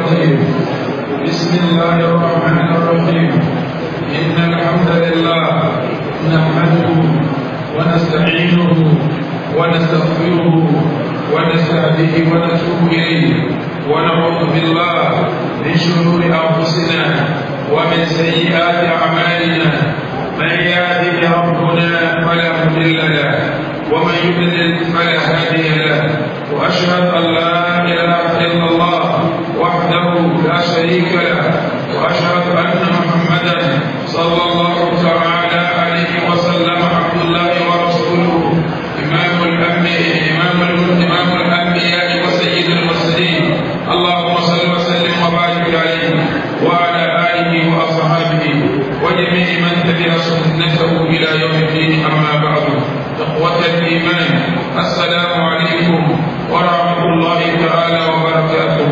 الرجيم. بسم الله الرحمن الرحيم. إن الحمد لله نحمده ونستعينه ونستغفره ونستهديه ونتوب إليه ونعوذ بالله من شرور أنفسنا ومن سيئات أعمالنا. من يهده ربنا فلا مضل له ومن يضلل فلا هادي له. وأشهد أن لا إله إلا الله وحده لا شريك له وأشهد أن محمدا صلى الله تعالى عليه وسلم عبد الله ورسوله إمام الأنبياء وسيد المرسلين. اللهم صل وسلم وبارك عليه وعلى آله وأصحابه وجميع من تبع سنته إلى يوم الدين. أما بعد، إخوة الإيمان، السلام عليكم ورحمة الله تعالى وبركاته.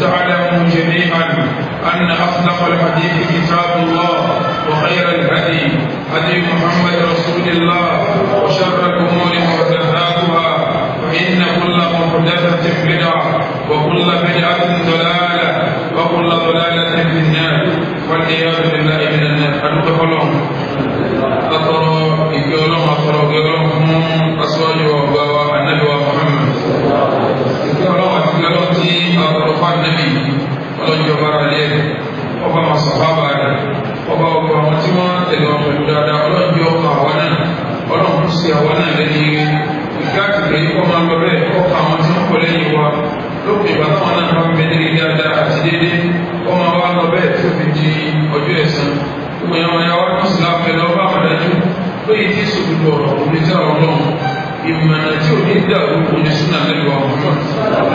تعلموا جميعا أن أصدق الحديث كتاب الله وخير الهدي هدي محمد رسول الله وشر الأمور محدثاتها فإن كل محدثة بدعة وكل بدعة ضلالة وكل ضلالة في النار والعياذ بالله من النار. أدخلهم أترى إكيولهم أترى إكيولهم أسواج وأبوا النبي محمد إكيولهم أتكلم تي أترى النبي ولن يبرى عليه وبما صحابة وبما متما تدعو الجادة ولن يوقع ونا ولن نسي ونا لدي ìgbàkìkì ọmọ abẹ́rẹ́ ọkọ̀ àwọn tí wọ́n kọ́ lẹ́yìn wa lókè ìgbà táwọn náà bá ń bẹ nílé dáadáa àti déédéé ọmọ wa lọ bẹ́ẹ̀ tó fi di ọjọ́ ẹ̀san. gbogbo ìyàwó yàwó ní ìsìlámù lọ bá wọn dájú lóye tí sòdùdù ọ̀rọ̀ òní tí àwọn ọlọ́run ìmọ̀nà tí ò ní dàrú òní súnà lẹ́nu àwọn ọmọ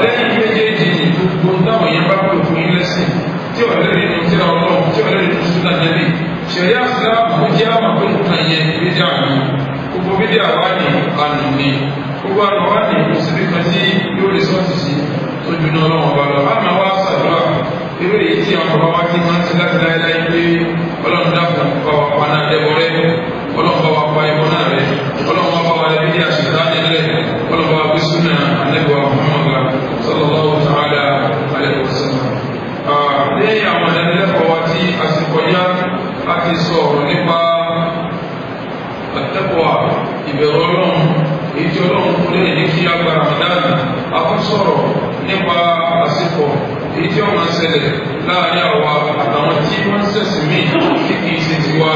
lẹ́yìn méjèèjì ní gbogbo táwọn yẹn bá pè fún yín lẹ́sìn tí ọ̀lẹ́rìí ní tí àwọn ọlọ́run tí ọ̀lẹ́rìí ní súnà lẹ́bí ṣẹ̀ríà ìsìlámù jẹ́ àmà pé nǹkan yẹn méjì àná gbogbo méjì àwa ní àná ní gbogbo àwọn wa ní òsibí kan tí yóò lè sọ́ọ̀tì sí tó dùn náà lọ́wọ́ bá lọ. àmà wa ṣàdúrà irú èyí tí àwọn bàbá wa ti máa ń ti láti láéláé pé ọlọ́run dákun bá wa pa náà dẹ́bọ rẹ, ọlọ́run bá wa pa ẹbọ náà rẹ, ọlọ́run bá wa lẹ́bí ní àṣìṣe nílẹ̀, ọlọ́run bá wa gbé súnà àlẹ́bọ̀ Muhammad sallallahu ta'ala alaihi wasallam. lẹ́yìn àwọn ìdánilẹ́kọ̀ọ́ wa tí a sì kọjá a ti sọ̀rọ̀ nípa àtẹ́kọ̀ọ́ ìbẹ̀rù ọlọ́run èyí tí ọlọ́run fún lẹ́yìn ní kí agbára Ramadan. a tún sọ̀rọ̀ nípa àsìkò èyí tí wọ́n máa ń ṣẹlẹ̀ láàrin àwa àtàwọn tí wọ́n ń ṣẹ̀sìn míì tí kì í ṣe tiwa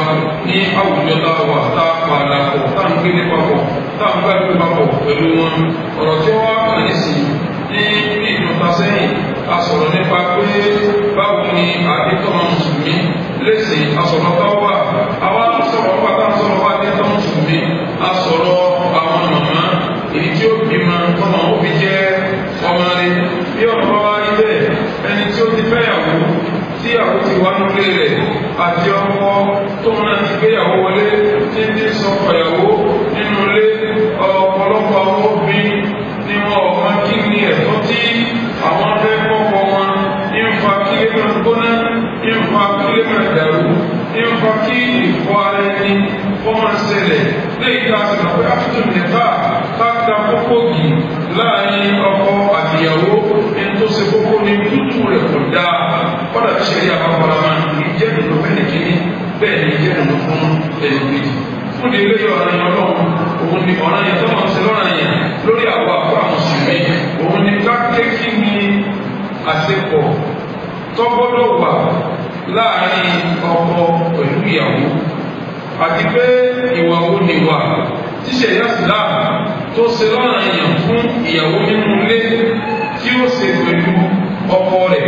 ní àwùjọ tá a wà tá a pa àlàpọ̀ tá a ń gbé ní papọ̀ tá a ń gbàgbé papọ̀ pẹ̀lú wọn. ọ̀rọ̀ tí wọ́n wá kàn nísìnyí ní ìdúntà sẹ́yìn a sọ̀rọ̀ nípa pé báwo ni àdétọ́mọ mùsùlùmí lẹ́sìn asọ̀rọ̀ táwà àwa sọ̀rọ̀ pátá sọ̀rọ̀ wá àdétọ́mọ mùsùlùmí a sọ̀rọ̀ àwọn màmá èyí tí ó bímọ tọ́mọ ó fi jẹ́ ọmọ rẹ̀ bí ọ̀nà bá wá rí bẹ́ẹ̀ ẹni tí ó ti fẹ́yàwó tí àwọn ti wá nílé rẹ̀ àti ọkọ tó ń náà ti gbéyàwó wọlé tí ń dín sọkọ̀yàwó nínú ilé. ọ̀pọ̀lọpọ̀ àwọn obìnrin ni wọn ò máa kí ní ẹ̀tọ́ tí àwọn fẹ́ kọ́kọ́ wọn ní ń fa kí lè máa gbóná ní ń fa kí lè máa dàrú ní ń fa kí ìfọ́ ara ẹni kọ́ máa ṣẹlẹ̀ lẹ́yìn tá a sì mọ̀ pé àtúntò nìfà káàkiri àkókò gì láàrin ọkọ àtìyàwó ẹni tó ṣe kókó ní tútù rẹ̀ kò dáa kọ́dà tí ṣẹlẹ̀ àbáfọ́lá máa ń jẹ́ nínú fẹ́ni kìíní bẹ́ẹ̀ ni jẹ́ nínú fún ẹni kejì. fún di eléyìí ọ̀ràn yẹn ọlọ́run òun ni ọ̀ràn yẹn tó máa ń ṣe lọ́ràn yẹn lórí àwọn àpò àmùsùlùmí òun ni ká kéèkì ní àṣepọ̀ tó gbọ́dọ̀ wà láàrin ọkọ pẹ̀lú ìyàwó àti pé ìwà wo ni wà tíṣẹ̀ yásìlá tó ṣe lọ́ràn yẹn fún ìyàwó nínú ilé tí ó ṣe pẹ̀lú ọkọ rẹ̀.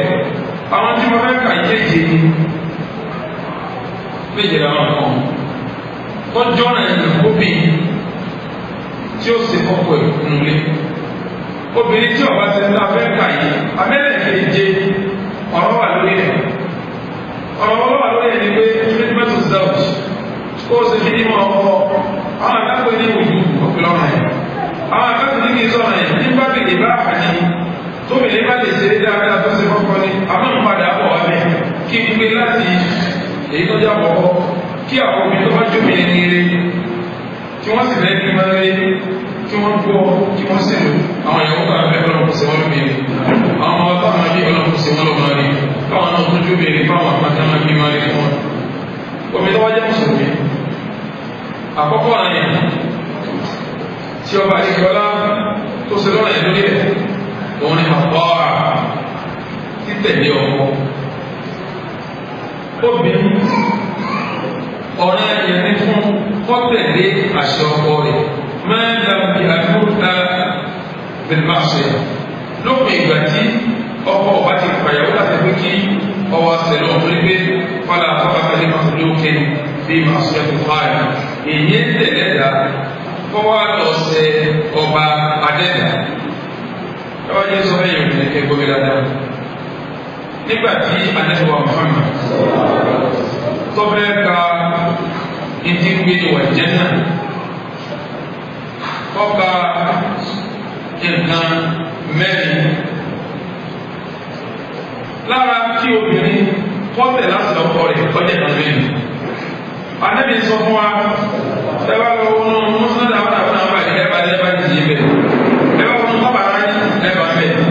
àwọn tí wọ́n fẹ́ kà yéje ni méje làwọn kan tọ́jú ọ̀nà ìlúkóbi tí ó ṣe kọ́kọ́ ẹ̀ nílé. obìnrin tí ọba ti ń ta fẹ́ kà yìí amẹ́lẹ̀kẹ́jẹ ọ̀rọ̀ wà lórí ẹ̀. ọ̀rọ̀ wà lórí ẹ̀ ni pé treatment of self kó o sì fi ní mọ́ ọkọ àwọn àgbàgbé ní ìwòjú ọ̀pẹ̀lọ́ ọ̀nà yẹn. àwọn àgbàgbé ní kí n sọ̀rọ̀ yẹn nígbà bìlì bá àní tóbìnrin bá lè ṣe dáadáa tó ṣe kọ́kọ́ ni àmọ́ ìpadà bọ̀ wá bẹ́ẹ̀ kí n gbé láti èyí tó já kọ́kọ́ kí àwọn obìnrin tó bá jómi ní eré tí wọ́n sì fẹ́ kí wọ́n lé kí wọ́n gbọ́ kí wọ́n sì lò àwọn ìyàwó kan tẹ̀lé ọkọ. Obìnrin ọ̀rẹ́ yẹn ní fún kọ́tẹ̀lé àṣẹ ọkọ rẹ̀ máa ń dàbí àdúrà bẹ̀rẹ̀ máa ṣe lópin ìgbà tí ọkọ ọba ti pàyàwó láti pé kí ọwọ́ àṣẹlẹ̀ ọ̀hún gbé fọlá àfọwọ́kẹ́lẹ́ máa fi lókè bí máa ṣe fún fáyà èyí ń tẹ̀lé dá fọwọ́ lọ́sẹ̀ ọba adẹ́dà ẹ wá jẹ́ sọ́fẹ́ yìí ní ẹgbẹ́ gómìnà dáadáa nígbà tí anẹ́wà Muhammad tọ́fẹ́ ka ìdí gbé wà jẹ́nà ọkà nǹkan mẹ́rin lára kí obìnrin kọ́tẹ̀ láti ọkọ rẹ̀ kọjá ìtàn mẹ́rin anẹ́bí sọ fún wa ẹ bá lọ wọnú mọ́sálà àwọn àwọn àwọn àti ẹ̀bá lẹ́bàá ti yé bẹ́ẹ̀ ẹ bá wọnú kọ́bà ara yín lẹ́bàá bẹ́ẹ̀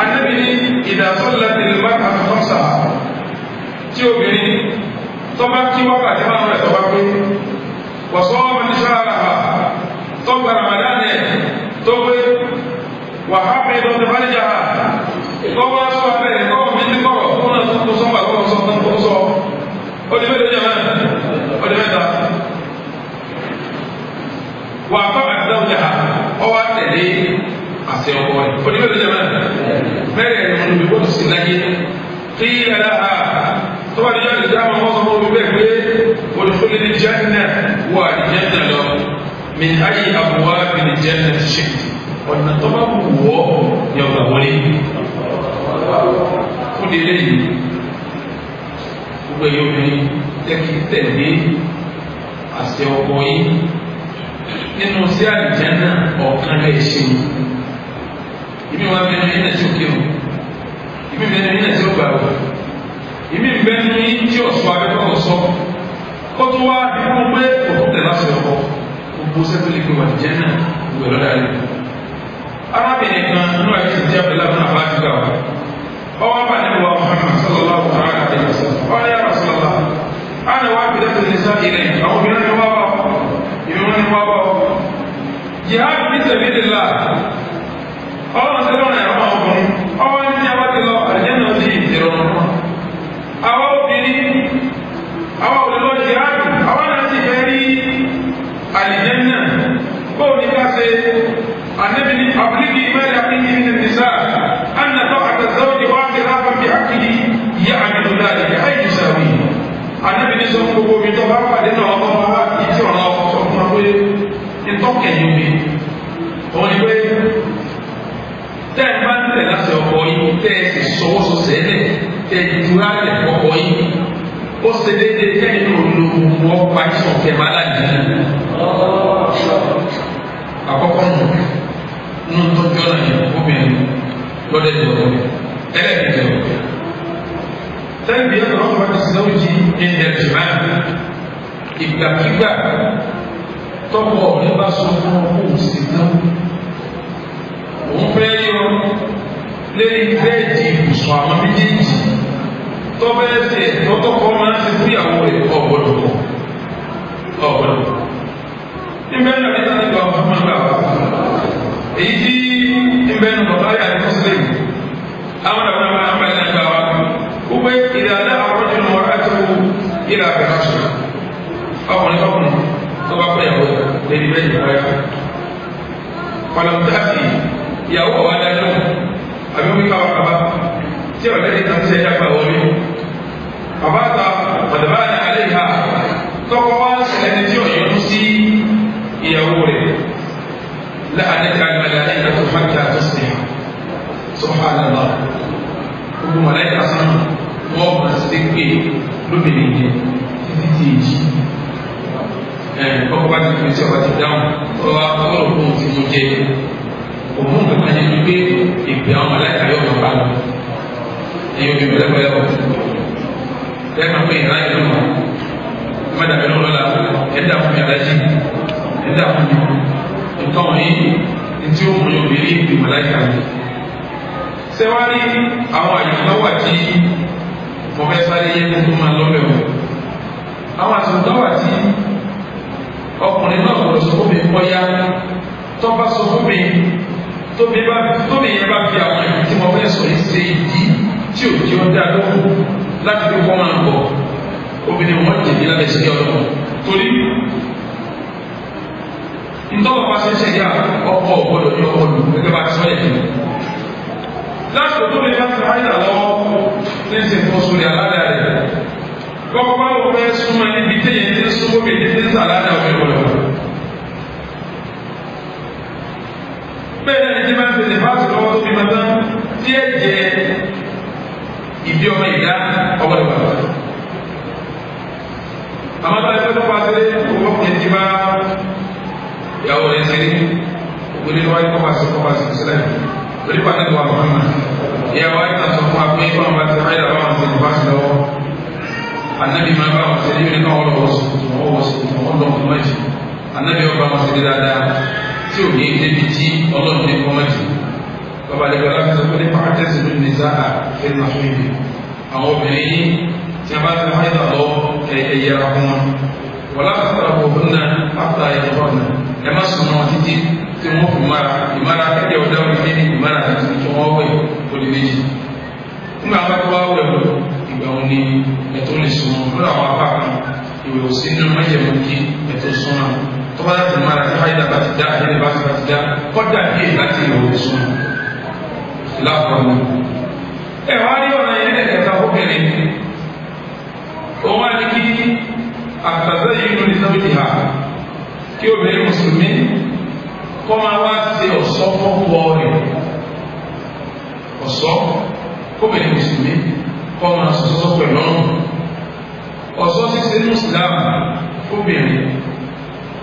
anẹ́bí ní ìdásọ́lá tẹ̀lé bá kà fọ́sà tí obìnrin tọ́ba kí wákàtí máa ń rẹ̀ tọ́ba pé wọ́sọ́ ọmọ ní sára tọ́gbà Ramadan ẹ̀ tó pé wàhálà ẹ̀dọ́ tẹ̀ bá lè jà tọ́ba sọ abẹ́rẹ́ kọ́ mi ní kọ́rọ̀ fún náà tó sọ́gbà kọ́ sọ tó sọ ó di mẹ́ta jẹ́ mẹ́ta ó di mẹ́ta wà á bá àdáwò jà ọwọ́ àtẹ̀lé àṣẹ ọkọ rẹ̀ ó di mẹ́ta jẹ́ mẹ́ta mẹ́rẹ̀ ẹ̀rọ ní wọ́n sì láyé kí ẹ̀dá ha tó bá di jáde dáhùn àwọn ọmọ omi bẹ́ẹ̀ pé olùkọ́lé ní jẹ́nà wà ní jẹ́nà lọ mi ayé àbúwá mi ní jẹ́nà ti ṣe ọ̀nà tó bá wù wọ́ ní ọgbà wọlé fún délé yìí gbogbo ẹ̀yọ́ obìnrin tẹ́kí tẹ̀lé àṣẹ ọkọ yìí nínú sí àlùjánnà ọ̀kan lè ṣe ìmí wa bẹ́ẹ̀ ní ẹ̀nà tí ó kírun ìmí bẹ́ẹ̀ ní ẹ̀nà tí ó gbà wọ̀ ìmí bẹ́ẹ̀ ní tí ọ̀ṣọ́ abẹ́kọ̀ sọ ó tún wá dúró pé òkú tẹ̀ láṣẹ ọkọ gbogbo sẹ́kùlì pé wà ní jẹ́nà ìwé lọ́dà rẹ̀ arábìnrin kan nínú àyè ti jẹ́ abẹ́lá fún àbá àdúgbà wa ọwọ́ bá níbi wa Muhammad sallallahu alaihi wa sallam ọ̀rọ̀ yà Rasulullah ana wá bí lẹ́tọ̀ ní sáà ilẹ̀ àwọn obìnrin ni wá bá ọ ìmọ̀ ni wá bá ọ jihad fi sabilillah ọlọ́run tẹ́lẹ̀ ọ̀nà ẹ̀rọ máa ọkùnrin ọwọ́ ní abá ti lọ àjẹ́nà ó di ìrọ̀rùn náà àwọn obìnrin àwọn olùlọ jihad àwọn náà sì fẹ́ rí àlìjẹ́nà bóò ní ká ṣe النبي أبلغي ما يقين من النساء أن طاعة الزوج واعترافا بحقه يعمل ذلك أي يساويه النبي سمعه بطبعه لأنه الله يترى سمعه ìtọ́kẹ̀ ní omi òun ni pé tẹ́ ẹ bá ń tẹ̀ láti ọkọ̀ yìí tẹ́ ẹ sì sọwọ́ sọ sẹ́lẹ̀ tẹ́ ẹ ju alẹ̀ ọkọ̀ yìí ó ṣe déédéé kẹ́yìn ní olùkọ́ wọ́n pa ìsàn kẹ́mà láti àkọ́kọ́ nù nínú tó jọ́ náà yẹn obìnrin lọ́dẹ̀ tó ẹlẹ́dẹ̀ẹ́ tẹ́lẹ̀ bí ẹ̀rọ ọ̀pọ̀ ti sọ́wọ́ jí ilẹ̀ jìmá ìgbàkígbà tọ́pọ̀ ọ̀rẹ́ bá sọ fún ọkùnrin sí náà òun fẹ́ yọ lẹ́yìn bẹ́ẹ̀dì ìbùsùn àwọn méjèèjì tọ́bẹ̀ẹ́sẹ̀ tọ́tọ́kọ́ máa ń ṣe fúyàwó rẹ̀ ọ̀gbọ̀dọ̀ níbẹ̀ náà ní láti gba ọmọ ọmọ èyí tí níbẹ̀ náà bàbá yà ní mùsùlùmí àwọn àwọn àwọn àwọn ẹ̀sẹ̀ gbà wá wípé ìdáná àwọn ọjọ́ náà wọ́n á tó ìlà àbẹ̀rẹ̀ aṣọ ọkùnrin tó bá pẹ́ ìyàwó lẹ́ni bẹ́ẹ̀ ní wáyà pàlọ́mùtáàfì ìyàwó ọ̀wá dájọ́ àbí wípé àwọn bàbá tí ọ̀lẹ́ ní tàbí ẹ̀dá gbà wọlé bàbá ta ọ̀dọ̀bá ní alẹ́ ìhà tọ́kọ wá ẹni tí ọ̀yọ́nú sí ìyàwó rẹ̀ láàrin àgbàlá ẹ̀ka tó fàkà tó sì subhanallah gbogbo mọ̀lẹ́kà sánà wọ́n mọ̀ sí pé lóbìnrin yẹn títí tí èjì ọkọ̀ bá ti fi tí ọba ti dáhùn ọwọ́ ọlọ́run tí mo jẹ òun kankan yẹn wípé ìpè àwọn mọ̀lẹ́kà yóò máa bá lọ ẹ̀yọ́ bí pẹ̀lẹ́pẹ̀lẹ́ ọ̀ lẹ́ẹ̀kan pé ìlànà ìlú mọ̀ mẹ́ta pẹ̀lú ọlọ́la ẹ̀dá fún mi alájí ẹ̀dá fún mi nǹkan wọ̀nyí tí ó mú yóò rí ìpè mọ̀lẹ́kà yìí sẹ́wárí àwọn àyùkọ́ wà tí mo fẹ́ sáré yẹ kó tó máa lọ́bẹ̀ wọ̀ àwọn àtúntò wà tí ọkùnrin náà kò sọ fún mi kọ́yá tó bá sọ fún mi tóbi yẹn bá fi àwọn ìlú tí mo fẹ́ sọ yìí ṣe ìdí tí ò jẹ́ ọdẹ àdókò láti fi kọ́ máa ń bọ̀ obìnrin wọn jẹ̀bi lábẹ́ ìṣẹ́lẹ̀ ọlọ́run torí ntọ́wọ́ bá ṣe ń ṣẹ̀yà ọkọ̀ ọ̀gbọ́dọ̀ ní ọkọ̀ lù gẹ́gẹ́ bá ti sọ́yẹ̀ kí láti tó lè bá ti ráyà lọ́wọ́ ní ṣe fún sórí aládàá rẹ̀ kọ́kọ́ bá wọ́n fẹ́ súnmọ́ níbi téyẹ̀ tí ń súnmọ́ bèèrè tí ń sàládà ọ̀fẹ́ wọ̀lọ́ bẹ́ẹ̀ ni tí máa ń tẹ̀lé bá ti lọ́wọ́ tó fi máa tán tí ẹ jẹ ìbí ọmọ ìdá ọgbọ́dọ̀ bàbá àmọ́ tá a fẹ́ tó pa sílé ọkùnrin tí bá ìyàwó rẹ̀ ṣe ní ògbóni wáyé kọ́pá sí sílẹ̀ lórí pàtàkì wà Muhammad ìyàwó ayé náà sọ fún wa pé báwọn bá ti ráyè làwọn àti ìbá sí lọ́wọ́ anabi máa bá wọn ṣe ní ìrìnà wọn lọ́wọ́ sí wọn lọ́wọ́ mọ́jì anabi ọba wọn ṣe dáadáa tí ò ní débi tí ọlọ́run ní kọ́ mọ́jì bàbá àdìgbà láti sọ pé ní pàtẹ́sì ló ní záà fẹ́ nà fún ibi àwọn obìnrin yìí tí a bá ti ráyè lọ́wọ́ ẹ̀yẹra fún wọn wọ́n láti sọ̀rọ̀ bọ̀ fún náà áfà ẹ̀yẹ̀rọ̀ náà ẹ má sùn wọn títí tí wọn fi ìmara ẹgbẹ́ ọ̀dà wọn ní ìmara àti tí wọn wẹ̀ lórí méjì nígbà wọn bá wẹ̀ lọ ìgbà wọn ni ẹ̀tọ́ lè sùn wọn lọ́dọ̀ àwọn apá kan ìwé òsì nínú májèmú kí ẹ̀tọ́ sùn wọn tọ́ba láti ìmara tí fáyidà bá ti dá ẹni bá ti dá kọ́dà bí èyí láti ìwé òsì sùn láàpọ̀ ẹ wá rí ọ̀nà yẹn lẹ́kẹ̀ẹ́ta obìnrin òun wá ní kí àtàzẹ́ yìí ló ní sábẹ́tì ha kí obìnrin mùsùlùmí kọ́ máa wá ṣe ọ̀ṣọ́ fọ́pọ̀ rẹ̀ ọ̀ṣọ́ kóbìnrin mùsùlùmí kọ́ máa ṣọ̀ṣọ́ pẹ̀lú ọ̀run ọ̀ṣọ́ ṣíṣe ní Islam kóbìnrin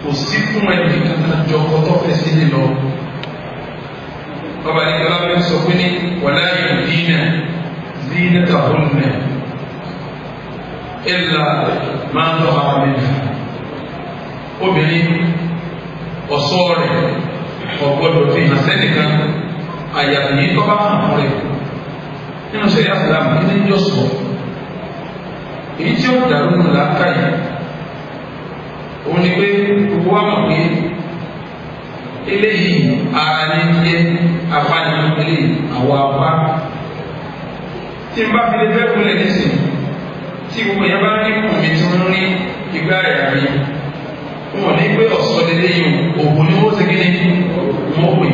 kò sí fún ẹni kankan jọ ọtọ́ fẹ́ sí ní lọ. bàbá ní kọlá fẹ́ sọ pé ní wàlá yudina zinatahunna illa ma zahara minha obìnrin ọ̀ṣọ́ rẹ̀ ọ̀gbọ́dọ̀ fi hàn sẹ́nìkan àyàfi yìí tó bá hàn fún rẹ̀ nínú sẹ́yà fúlàmù kí ní yọ sọ èyí tí ó dàrú nù láàká yìí òun ni pé gbogbo wa mọ̀ pé eléyìí ara ní jẹ́ apá ní eléyìí àwọ̀ apá tí n bá fi lè fẹ́ kúnlẹ̀ nísìnyí tí gbogbo yẹn bá ní kùn mi tí wọ́n ní ìgbà rẹ̀ àrí wọn ní pé ọ̀sọ́ dédé yìí òògùn ni wọ́n ti gé ní mọ́ pè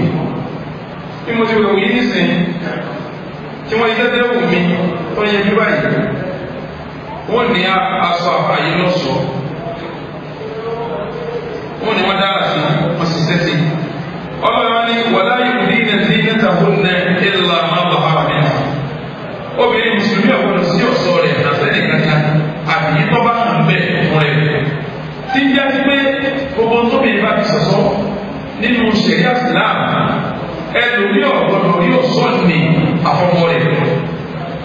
bí mo ti wẹ̀ wòye nísìnyí tí wọ́n yẹ tẹ́tẹ́ wù mí wọ́n yẹ bí báyìí wọ́n ní aṣọ àfààyè lọ́sọ̀ọ́ wọ́n ní wọ́n dára sí wọ́n sì sẹ́sì ọlọ́run ní wàlá yudina zinatahunna illa ma zahara minha obìnrin mùsùlùmí ọ̀gbọ́dọ̀ sí ọ̀ṣọ́ rẹ̀ àtẹ́lẹ̀ kankan àbí tó bá hàn bẹ́ẹ̀ fún rẹ̀ tí ń jáde pé gbogbo tóbi bá ti sọ̀sọ́ nínú ṣẹ̀ríà Islam ẹlòmí ọ̀gbọ́dọ̀ rí ọ̀ṣọ́ ní àfọwọ́ rẹ̀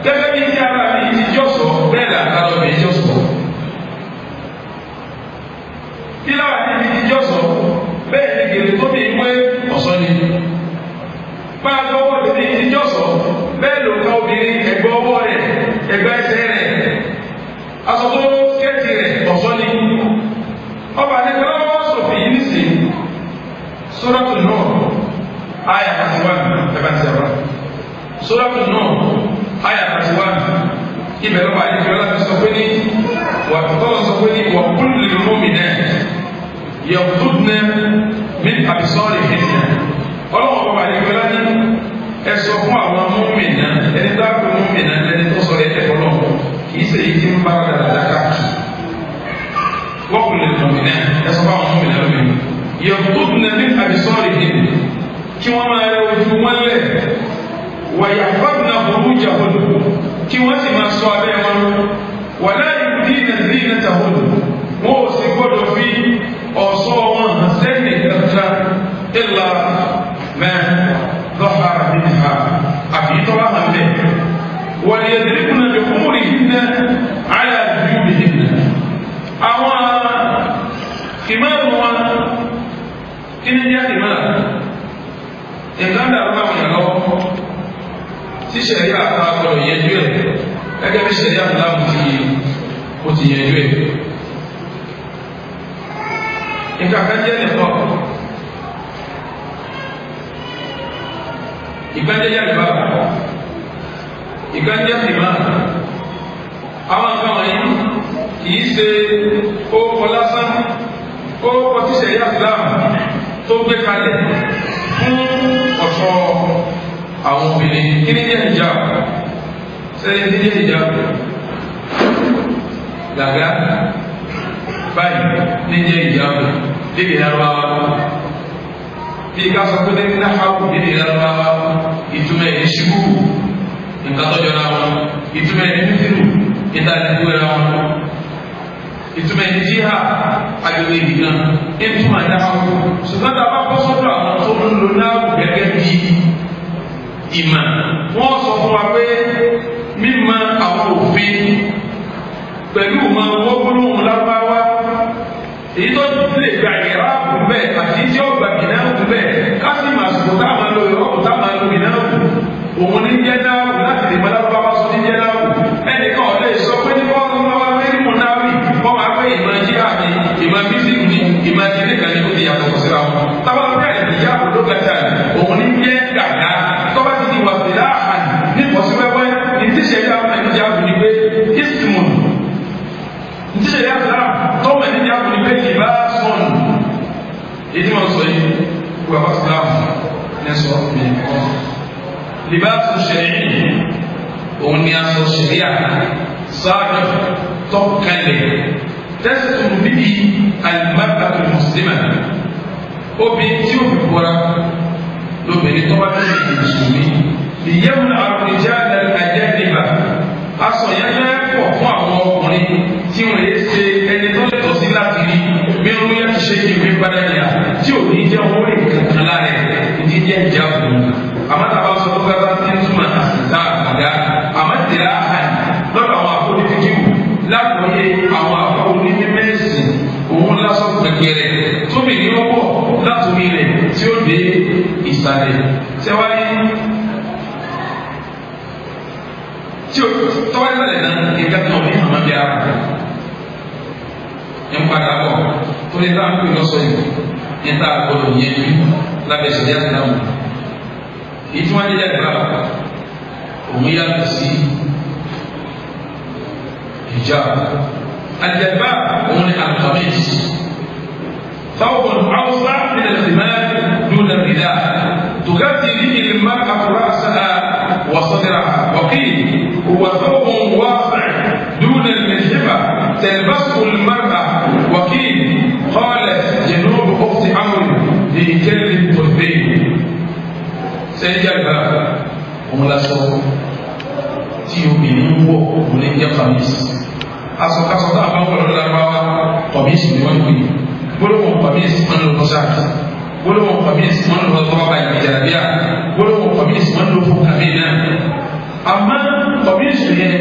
gẹ́gẹ́ bí tí ara mi ti jọ́sọ̀ bẹ́ẹ̀ làtàlọ́ mi jọ́sọ̀ tí lára mi ti jọ́sọ̀ bẹ́ẹ̀ ni gèrè tó bí wé ọ̀ṣọ́ ni máa lọ́wọ́ mi ti jọ́sọ̀ bẹ́ẹ̀ ló ká obìnrin ẹ̀gbẹ́ ọwọ́ rẹ̀ ẹ̀gbẹ́ ẹsẹ̀ rẹ̀ aṣọ tó kẹ́ẹ̀tì rẹ̀ ọ̀ṣọ́ ni ọba àdékẹ́ lọ́wọ́ sọ̀fìn yìí nísìnyí Suratul Nur aya 31 ẹ̀bá Suratul Nur aya 31 ibẹ̀ lọ́wọ́ àdékẹ́ ọlọ́wọ́ sọ pé ní wà tọ́lọ̀ sọ pé ní wà kullil mu'minat yaghdudna min absarihinna ọlọ́wọ́ bàbá àdékẹ́ ọlọ́wọ́ ní ẹ sọ fún àwọn mọ́mìnà ẹni tó àpè mọ́mìnà ẹni tó sọ ẹ̀ tẹ̀kọ́ náà kì í ṣe èyí tí ń bá dáadáa káàkiri wọ́n kullil mu'minat ẹ sọ fún àwọn mọ́mìnà lóbìnrin yaghdudna min absarihinna kí wọ́n máa rẹ ojú wọn lẹ̀ wa yahfazna furujahunna kí wọ́n sì máa sọ abẹ́ wọn wala yubdina zinatahunna wọn ò sì gbọ́dọ̀ fi ọ̀ṣọ́ wọn hàn sẹ́ni kankan illa ma zahara minha àbí tọ́wọ́ hàn bẹ́ẹ̀ wal yadribna bi khumurihinna ala jubihinna àwọn ìmáàmù wọn kí ni jẹ́ ìmáàmù nǹkan dàrú àwọn èèyàn lọ́wọ́ tí sẹ̀rí àpá gbọ́dọ̀ yẹjú ẹ̀ gẹ́gẹ́ bí sẹ̀rí àpáàmù ó ti yẹjú ẹ̀. nǹkan kan jẹ́ nìkan ìgbàjẹ́jà ìbá ìkànnìyà ìmọ̀ àwọn nǹkan wọ̀nyí kìí ṣe ókọ lásán ókọ tí ṣẹ̀ríà Islam tó gbé kalẹ̀ fún ọ̀ṣọ́ àwọn obìnrin. Kí ni jẹ́ hijab? Sẹ́yìn tí jẹ́ hijab gàgá báyìí ní jẹ́ hijab lédè Lárúbáwá. Bí ká sọ pé ní náhàwù lédè Lárúbáwá ìtumọ̀ ẹ̀ ṣubú nǹkan tọ́jọ́ náà wọn, ìtumọ̀ ẹ̀ ní mísírù ìtàlẹ́kùn ẹ̀rọ wọn, ìtumọ̀ ẹ̀ ní jíhà agbègbè ìdìgan ìtumọ̀ náhàwù. Ṣùgbọ́n tá a bá bọ́ sọ́dọ̀ àwọn tó ń lo náhàwù gẹ́gẹ́ bí ìmọ̀, wọ́n sọ fún wa pé mímọ̀ àwọn òfin pẹ̀lú ìmọ̀ gbólóhùn Lárúbáwá èyí tó lè gba ìráàbù bẹ́ẹ̀ àti tí ó gba bìnáàbù bẹ́ẹ̀ káṣí màsùkò táwọn lo ìrọ́pù táwọn lo bìnáàbù òun ní jẹ́ náàbù láti lè mọ Lárúbáwá sọ ní jẹ́ náàbù. Ẹnìkan ò lè sọ pé ní bọ́ọ̀lù lọ́wọ́ pé ní mọ̀nàwì wọ́n máa pé ìmọ̀ jíhà ní ìmọ̀ mísìlì ní ìmọ̀ jìnnìkan ní ó ti yàtọ̀ síra wọn. Táwọn bẹ́ẹ̀ ìyá olókàtà òun ní jẹ́ gàgá tọ́ba ti di wàbílà àhàn ní pọ̀síwẹ́wẹ́ ní tíṣẹ̀lẹ̀ àwọn ẹ̀díjà kò ní pé ismun ní tíṣẹ̀lẹ̀ àbúrà tọ́mọ ẹ̀díjà kò ní pé ìbá sọ̀n. Èdè wọn sọ yìí wà wá sílámù ní sọ mi kọ́. Libasu ṣẹ̀ríì òun ni aṣọ ṣẹ̀ríà sáàdọ̀ tọ́kalẹ̀ tẹ́sítù bíi al-mar'atu al-muslima obìnrin tí ó fi bọ́ra lóbìnrin tó bá tẹ̀lé ìmùsùlùmí ìyẹ́wò àrùnìjà àjẹ́nìbà aṣọ yẹn lẹ́pọ̀ fún àwọn ọkùnrin tí wọ́n yé ṣe ẹni tó lẹ́tọ̀ọ́ sí láti rí mẹ́rún yẹn ti ṣe kí ìwé padà yà tí ò ní jẹ́ owó rẹ̀ kankan lára ẹ̀ ìdí jẹ́ ìjà fún un. Àmọ́ tàbá sọ fún gbàgbà tí ń túmọ̀ àṣìṣà àgbà àmọ́ tẹ̀lé àhàn lọ́dọ̀ àwọn afọ́nifíkìwò lágbóyè àwọn afọ́nifímẹ́sì òun lásán gbẹgbẹrẹ tóbi ní ọwọ́ látòmí rẹ̀ tí ó dé ìsàlẹ̀ tẹ́wáyé tí ó tọ́wáyé lálẹ́ náà nǹkan tó ní àmọ́ bí ara ń padà bọ̀ tó ní táwọn pè lọ́sọ̀ yìí ní tá a gbọdọ̀ yẹ ní lábẹ́ ìṣẹ̀lẹ̀ àtìláwò èyí tí wọ́n jẹ́ ìgbà òun yàtọ̀ sí hijab. Àjẹ̀bá òun ni al-qamis ثوب أوسع من الخمار دون الرداء تغطي به المرأة رأسها وصدرها. وقيل هو ثوب واسع دون المذهبة تلبسه المرأة. وقيل قالت جنوب أخت عمرو لكلب الطرفين. سيجعل òun lásọ tí obìnrin ń wọ̀ òun lè jẹ́ kàmíìsì. Asọ̀kasọ̀ tá a bá wọ̀ lọ́dọ̀ Lárúbáwá kàmíìsì ni wọ́n ń pè é. Gbólóhùn kàmíìsì wọn lò kọ́sáàkì, gbólóhùn kàmíìsì wọn lò tọ́ba ìjàdàbíà, gbólóhùn kàmíìsì wọn lò fún kàmí náà. Àmọ́ kàmíìsì yẹn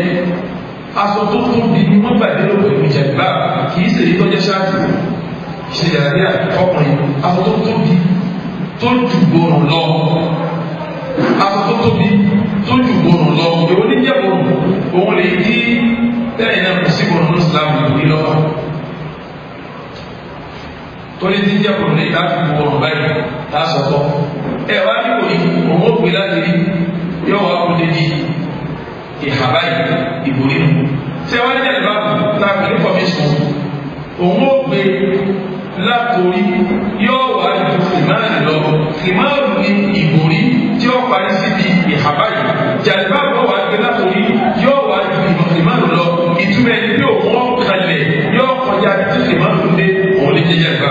aṣọ tó tóbi ni wọ́n gbàdé lóko ìjàdàbíà kì í ṣe èyí tó jẹ́ ṣáàtì ìjàdàbíà ọkùnrin aṣọ tó tóbi tó jù gbòòrò lọ. Aṣọ tó tóbi tó jù gbòòrò lọ èwo ní jẹ́ gbòòrò òun lè di tẹ́lẹ̀ náà kò sí gbòòrò ní Islam ìlú lọ́wọ́ torí tí jẹ́ gbòòrò ní láti gbòòrò báyìí lásọ̀tọ̀ ẹ wá ní òyìn òun ó gbé láti rí yóò wá kó lé di ìhà báyìí ìbòrí nù tí wọ́n ní ẹ̀dá láti ní kọ̀míṣọ̀n òun ó gbé látòrí yóò wá ju ìmáàlì lọ ìmáàlì ní ìbòrí tí ó parí síbi ìhàbá yìí jàdìbá bọ̀ wá gbé látòrí yóò wá ju ìmáàlì lọ ìtumọ̀ ẹni tí òun ọ̀ kalẹ̀ yóò kọjá tí ìmáàlì dé òun lè jẹjẹ gbà.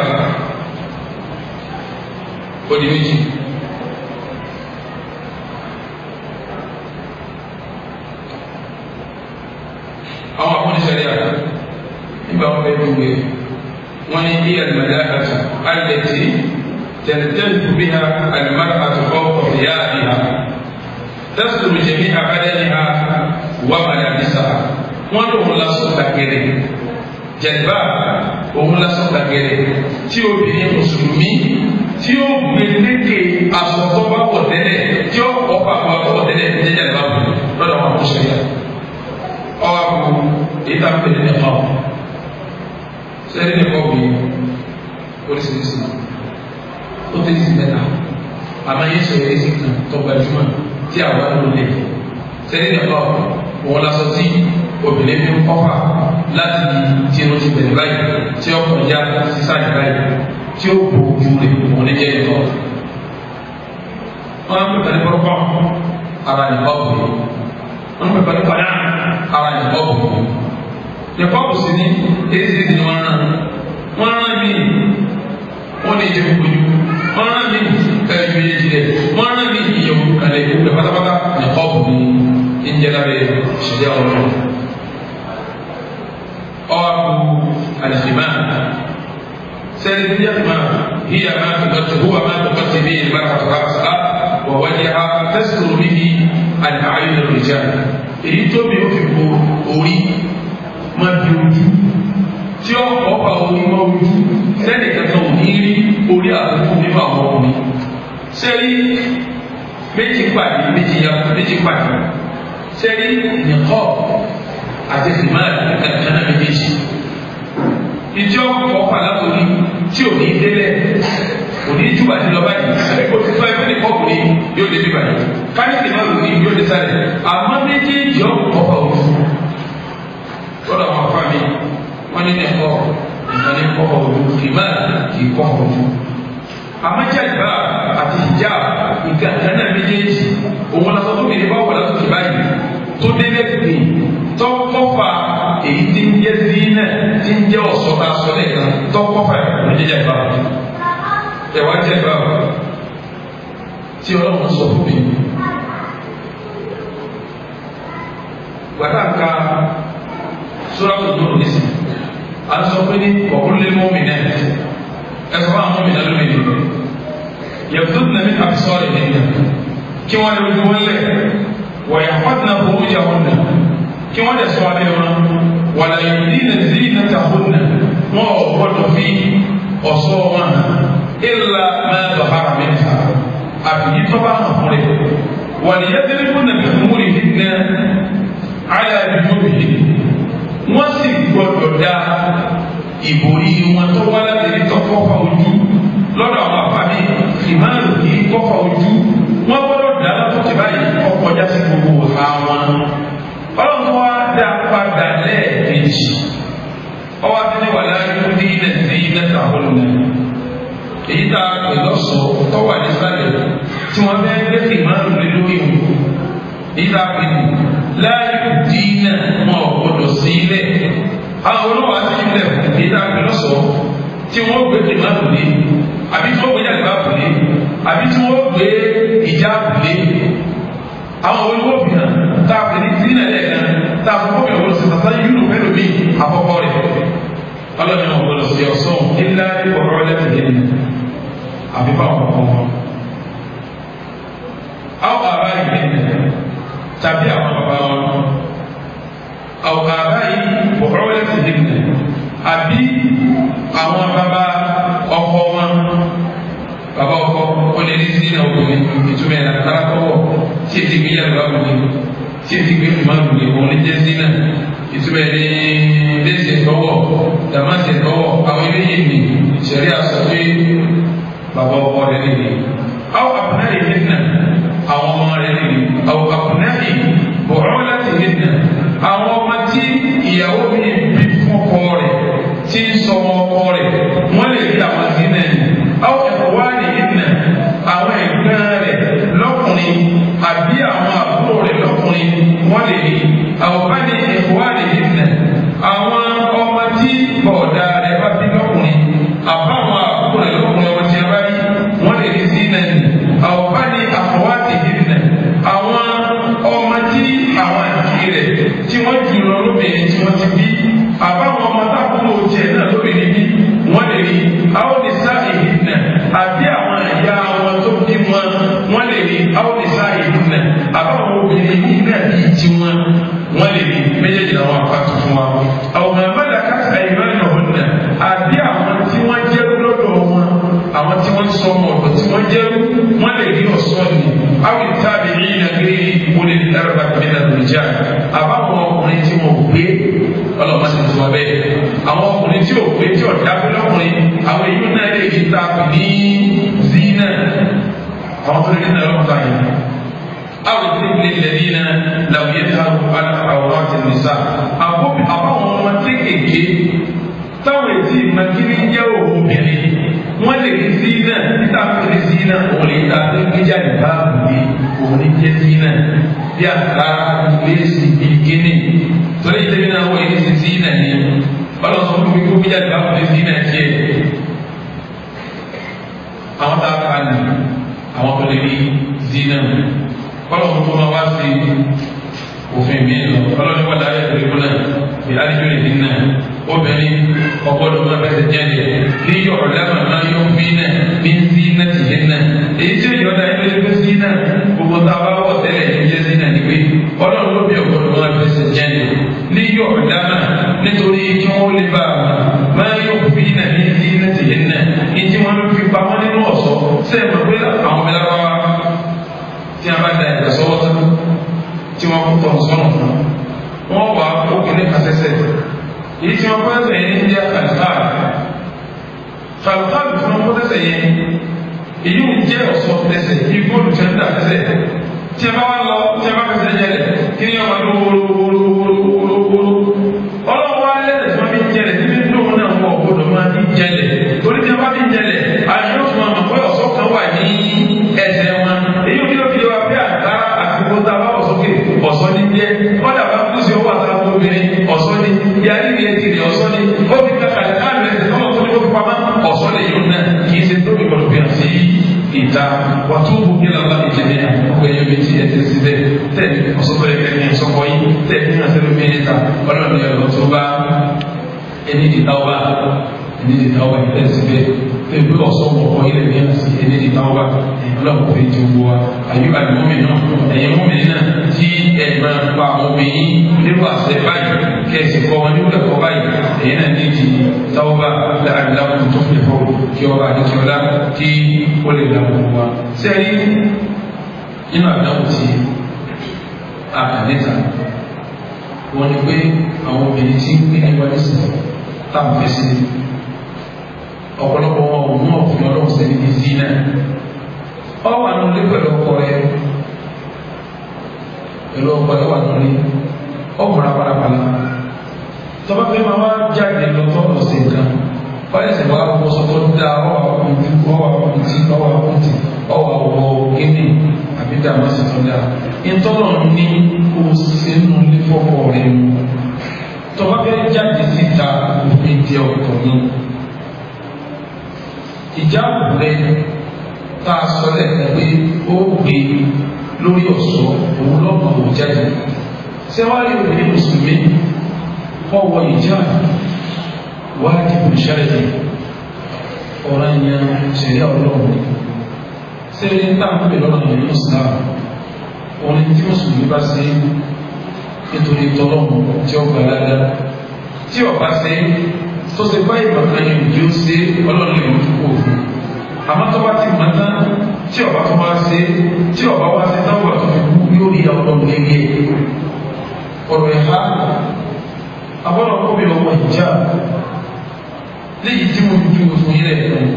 Ó di méjì. Àwọn akọ́nisẹ́lẹ̀ àná nígbà wọn bẹ́ẹ̀ dùn wẹ̀. وهي الملاءة التي تلتف بها المرأة فوق ثيابها تستر جميع بدنها وملابسها. wọ́n lòun lásán gbàgede jẹ̀lbá òun lásán gbàgede tí obìnrin mùsùlùmí tí ó gbẹdẹkẹ aṣọ tó bá wọ̀ tẹ́lẹ̀ tí ó kọ́ pàpà wọ̀ tẹ́lẹ̀ ní jẹ̀lbá lọ́dọ̀ wọn kò ṣẹlẹ̀ ọwọ́ àpò ìta pẹ̀lú nípa sẹ́ni ní kọ́ọ̀bù yìí oríṣiríṣi ó tẹ́ sí mẹ́ta àmọ́ yẹn sọ yẹn sí kan tó gbajúmọ̀ tí àwa ló lè sẹ́yìn nìkan wọn lásọ tí obìnrin fi ń kọ́fà láti tí inú ti bẹ̀rẹ̀ báyìí tí ó kọjá sísàlẹ̀ báyìí tí ó bò ojú rẹ̀ wọn ní jẹ́ nìkan. wọ́n á pèpè ní pọ́pọ́ ara nìkan bò wọ́n pèpè ní padà ara nìkan bò nìkan bò sí ní èsì ni wọ́n rán mí wọ́n lè jẹ́ gbogbo wọ́n rán mí kẹ́lẹ́ ju yé jìlẹ̀ wọ́n rán mí ìyẹ̀wò kàlẹ́ ìwé pátápátá nìkan bò ní ìjẹ́lá bẹ̀ ṣẹ̀dá ọ̀rọ̀. الخمام سيد الخمام هي ما تغطي به المرأة رأسها ووجهها تستر به الأعين الرجال èyí tó bí ó fi bo orí má bí ojú tí ó ọ̀pá orí má ojú sẹ́ni kankan ò ní rí orí àtúntò nínú àwọn ọkùnrin sẹ́ni méjì pàdé sẹ́ni nìkọ́ àti khimar kankan náà méjèèjì ìjọ ọ̀pá látòrí tí ò ní délẹ̀ kò ní jù àti lọ báyìí àbíkó ti fẹ́ fún ìkọkùnrin yóò dé bí báyìí káyọ̀tì máa lò ní yóò dé sálẹ̀ àmọ́ méjèèjì ọ̀pá ojú lọ́dọ̀ àwọn afá mi wọ́n ní ẹ̀kọ́ ìkànnì kọ́kọ́ ojú khimar kì í kọ́kọ́ ojú àmọ́ jàlbá àti hijab ìkànnì náà méjèèjì òun lọ́sọ̀ tó mi ní bá wà látòkè báyìí tó délẹ̀ gbé tọkọfà èyí tí ń jẹ zina tí ń jẹ ọ̀ṣọ́ aṣọ lẹ́ẹ̀kan tọkọfà ló jẹjẹ bá ẹwà jẹ bá tí Ọlọ́run sọ fún mi gbàtàkà sóràtò lóru nísì à ń sọ pé ní ọkùnrin mọ́mìnà ẹ̀sọ́ fún àwọn mọ́mìnà lómìnà yẹ̀fún nàmi àbísọ́ọ̀rì nìyẹn kí wọ́n lè ojú wọn lẹ̀ ويحفظن فروجهن كما تسوى بهم ولا يبدين زينتهن وقد فيه أصوما إلا ما ظهر منها أبي طبعا أمره وليضربن بخمورهن على جنوبهن وسيقول دا ìbòrí wọn tó wá láti rí tó kọ́fà ojú lọ́dọ̀ àwọn àfàmì ìmáàlù kì í kọ́fà ojú wọ́n gbọ́dọ̀ dá látọ̀kì báyìí ọkọ̀ já sí gbogbo àwọn ọlọ́run wá dá padà lẹ́ẹ̀kejì ọwọ́ tí ní wà láyé ní ilẹ̀ sí ilẹ̀ tàbọ̀lù náà èyí tá a pè lọ́sọ̀ọ́ tó wà nísàlẹ̀ tí wọ́n fẹ́ gbé ìmáàlù lé lórí wọn èyí tá a pè ní láyé dí náà wọn ò gbọ́dọ̀ sí ilẹ̀ àwọn olówó àti ilẹ̀ èyí tá a pè lọ́sọ̀ọ́ tí wọ́n gbé ìmáàlù lé àbí tí wọ́n gbé jàdùbá lé àbí tí wọ́n gbé ìjáàbù lé àwọn olówó bìnnà tá a pè ní tí nílẹ̀ kan tá a fọwọ́ bẹ̀rẹ̀ wọ́n sì tàtà yúrò mélòó mi àkọ́kọ́ rẹ̀ ọlọ́run náà gbọ́dọ̀ sí ọ̀sán ńlá ọ̀rọ̀ lẹ́tẹ̀lẹ́ ní àbí bá wọn kọ́ wọn. àwọn bàbá yìí tàbí àwọn bàbá wọn àwọn bàbá yìí ọ̀rọ̀ lẹ́tẹ̀lẹ́ ní àbí àwọn bàbá ọkọ wọn bàbá ọkọ wọn lè rí sí náà obìnrin ìtumẹ̀ náà kárakọ́wọ́ tí ètí gbé yàrá wọlé tí ètí gbé ìmọ̀ wọlé wọn lè jẹ́ sí náà ìtumẹ̀ ní lẹ́sẹ̀ tọwọ́ dàmásẹ̀ tọwọ́ àwọn eléyìí ní ìṣẹ̀rí àṣọ pé bàbá ọkọ rẹ̀ nìyí. àwọn àbúnáyì nìyí àwọn ọmọ rẹ̀ nìyí àwọn àbúnáyì bọ̀rọ̀ láti nìyí àwọn ọmọ tí ìyàwó mi bí fún ọkọ rẹ̀ tí ń sọ ọkọ rẹ̀ wọ́n lè rí àwọn sí náà àwọn ẹ̀kọ́ wá nìyí náà àwọn ẹ̀gbọ́n rẹ̀ lọ́kùnrin àbí àwọn àbúrò rẹ̀ lọ́kùnrin wọ́n lè rí àwọn bá ní ẹ̀kọ́ wá nìyí náà àwọn ọmọ tí bọ̀ọ̀dá rẹ̀ bá bí lọ́kùnrin àbáwọn àbúrò rẹ̀ lọ́kùnrin ọmọ tí a bá rí wọ́n lè rí sí náà ní àwọn bá ní àkọ́wá nìyí náà àwọn ọmọ tí àwọn àti rẹ̀ tí wọ́n jù lọ lóbìnrin tí wọ́n ti bí àbáwọn ọmọ táàkùn òjẹ náà lóbìnrin bí wọ́n lè rí àwọn nìsá èyí náà àbí àwọn ìyá wọn tó bí wọn wọ́n lè rí àwọn nìsá èyí náà àbáwọn obìnrin yìí náà bí ti wọn wọ́n lè rí méjèèjì làwọn àpàtù fún wa. àwọn mẹ́mẹ́lá káfíńtà ìmọ̀ ìnáwó náà àbí àwọn tí wọ́n jẹ́rú lọ́dọ̀ wọn àwọn tí wọ́n sọ ọmọ ọ̀dọ̀ tí wọ́n jẹ́rú wọ́n lè rí ọ̀sán ni àwọn ìtàbí yìí náà gbé ìwọlé lárúbá kàmínà lójà àbáwọn ọkùnrin tí wọn ò gbé ọlọ́pàá ti tún wa bẹ́ẹ̀ àwọn ọkùnrin tí ò gbé tí ọ̀dà pé lọ́kùnrin àwọn èyí náà lè fi ta ní zina àwọn tó lè ní ọlọ́pàá yìí àwọn ìdílé lẹ́yìn الذين لم يظهروا على عورات النساء àbáwọn ọmọ kéékèèké táwọn èsì ìmọ̀kíní jẹ́ obìnrin wọ́n lè rí zina níta fèrè zina òun lè ta pé gbéjà ní báàbù ní òun ní jẹ́ zina bí àkàrà ìgbésí ìgínì torí ìtẹ́bí náà wọ́n yìí sí zina ní ọlọ́sọ̀ fún mi kó gbéjà ní báàbù ní zina jẹ́ àwọn tá a kà ní àwọn tó lè rí zina ọlọ́sọ̀ tó máa wá sí òfin mi lọ ọlọ́ni wà láyé ìgbèríko náà bí alíjọ́ lè dín náà obìnrin ọgbọ́dọ̀ máa bẹ̀rẹ̀ jáde ní yọ̀rọ̀ lẹ́nu náà yóò fi náà ní sí náà ti yẹn náà èyí tí ó yọ̀ náà ẹgbẹ́ tó sí náà gbogbo tá a bá wọ̀ tẹ́lẹ̀ ní jẹ́ sí náà ní pé ọlọ́run ló bí ọgbọ́dọ̀ máa bẹ̀rẹ̀ jáde ní yọ̀rọ̀ lẹ́nu nítorí kí wọ́n lè bá máa yóò fi náà ní sí náà ti yẹn náà ní tí wọ́n fi pamọ́ nínú ọ̀ṣọ́ sẹ́ẹ̀mọ̀ pé àwọn mẹ́lára tí a bá da ìgbàsọ́wọ́ tó tí wọ́n kú tọ̀hún sọ́nà fún wọn wà ókèlè kàṣẹṣẹ èyí tí wọ́n fẹ́ sẹ́yìn ní jẹ́ kàlùkàlù fún wọn fẹ́ sẹ́yìn èyí ń jẹ́ ọ̀ṣọ́ tẹ̀sẹ̀ kí góòlù tẹ́ ń dà tẹ̀sẹ̀ tí a bá wà lọ tí a bá fẹ́ sẹ́yìn jẹ́lẹ̀ kí ni ọmọ ló wórówórówórówóró ọlọ́wọ́ wa lẹ́sẹ̀ tí wọ́n fi ń jẹ́lẹ̀ tí bí lóun náà wọ̀ gbọ́dọ̀ máa fi ń jẹ́lẹ̀ torí tí a bá fi ń jẹ́lẹ̀ àyè ó tún máa mọ̀ pé ọ̀ṣọ́ kan wà ní ẹsẹ̀ wọn èyí ò kí ló fi wá pé àgbára àti gbogbo tá a bá wọ̀ sókè ọ̀ṣọ́ ní jẹ́ kọ́dà bá kú sí ọwọ́ àtàwọn obìnrin ọ̀ṣọ́ ní yàrá ìrìn ẹtì rẹ̀ ọ̀ṣọ́ ní ó fi kàkà káàdì rẹ̀ tẹ̀sán tó ní ó fi pamọ́ ọ̀ṣọ́ lè yóò náà kì í ṣe tó fi gbọdọ̀ fi hàn sí ìta wà tó bù kí lọ́la ìjẹ̀lẹ̀ ọkọ̀ ẹ̀yọ́ méjì ẹ̀tẹ̀ síbẹ̀ tẹ̀ ọ̀ṣọ́ tó yẹ kẹ́kẹ́ sọ́kọ́ yìí tẹ̀ ní àṣẹlẹ̀ mẹ́ta ọlọ́run ẹ̀rọ tó bá ẹni ìtawà ìtẹ̀ síbẹ̀ tẹ̀ bí ọ̀ṣọ́ wọ̀ ilẹ̀ ní àṣì ẹni ìtawà ọlọ́run fi ti wọ àyíká ìmọ̀mí náà ẹ̀yìn mọ̀mí náà tí ẹ̀ máa pa àwọn obìnrin nínú àṣẹ báyìí kẹ̀sì kọ́ wọn nígbà kọ́ báyìí ẹ̀yìn náà ní ti táwọ́bà láàrin tó fi fọ́ kí ọba àdékíọlá kí ó lè dàbò wa. sẹ́ẹ̀rí nínú àdáwò tí a kà níta wọ́n ní pé àwọn obìnrin tí ń gbé níwájú sí táwọn fẹ́ sí ọ̀pọ̀lọpọ̀ wọn ò mú ọ̀fìn ọlọ́run sẹ́ni ní zina ọwọ́ àná lé pẹ̀lú ọkọ rẹ̀ pẹ̀lú ọkọ rẹ̀ wà lórí ọmọra parapara tọ́ba pé máa wá jáde lọ́tọ́ ọ̀sẹ̀ kan fáyẹ̀sẹ̀ wá wọ́n sọ tó dá ọwọ́ àkùntì ọwọ́ àwọ̀ kíní àbí dàmọ́ sí tó dá ìtọ́nà ní kó sínú lé fọ́kọ rẹ̀ mú tọ́ba pé jáde síta òfin jẹ́ ọ̀tọ̀ ní ìjáàbù rẹ̀ tá a sọ lẹ́ẹ̀kan pé ó gbé lórí ọ̀ṣọ́ òun lọ́gbọ̀n òun jáde sẹ́wárí obìnrin mùsùlùmí ọwọ́ ìjáàbù wájibù ṣáàjì ọ̀rọ̀ ìyẹn ṣẹ̀ríà ọlọ́run sẹ́yìn táwọn pè lọ́nà ìlú islam òun tí mùsùlùmí bá ṣe nítorí tọ́lọ́mù tí ó gbà dáadáa tí ọba ṣe tó ṣe báyìí bàtà ní òjì ó ṣe ọlọ́run lè mú kó fún àmọ́ tó bá ti mọ̀ tán tí ọba tó wá ṣe tí ọba wá ṣe táwọn àti fún yóò rí ọlọ́run gẹ́gẹ́ ọ̀rọ̀ ẹ̀há abọ́dọ̀ kó bí ọmọ ìjáàbù léyìí tí mo dúdú fún yín lẹ́ẹ̀kan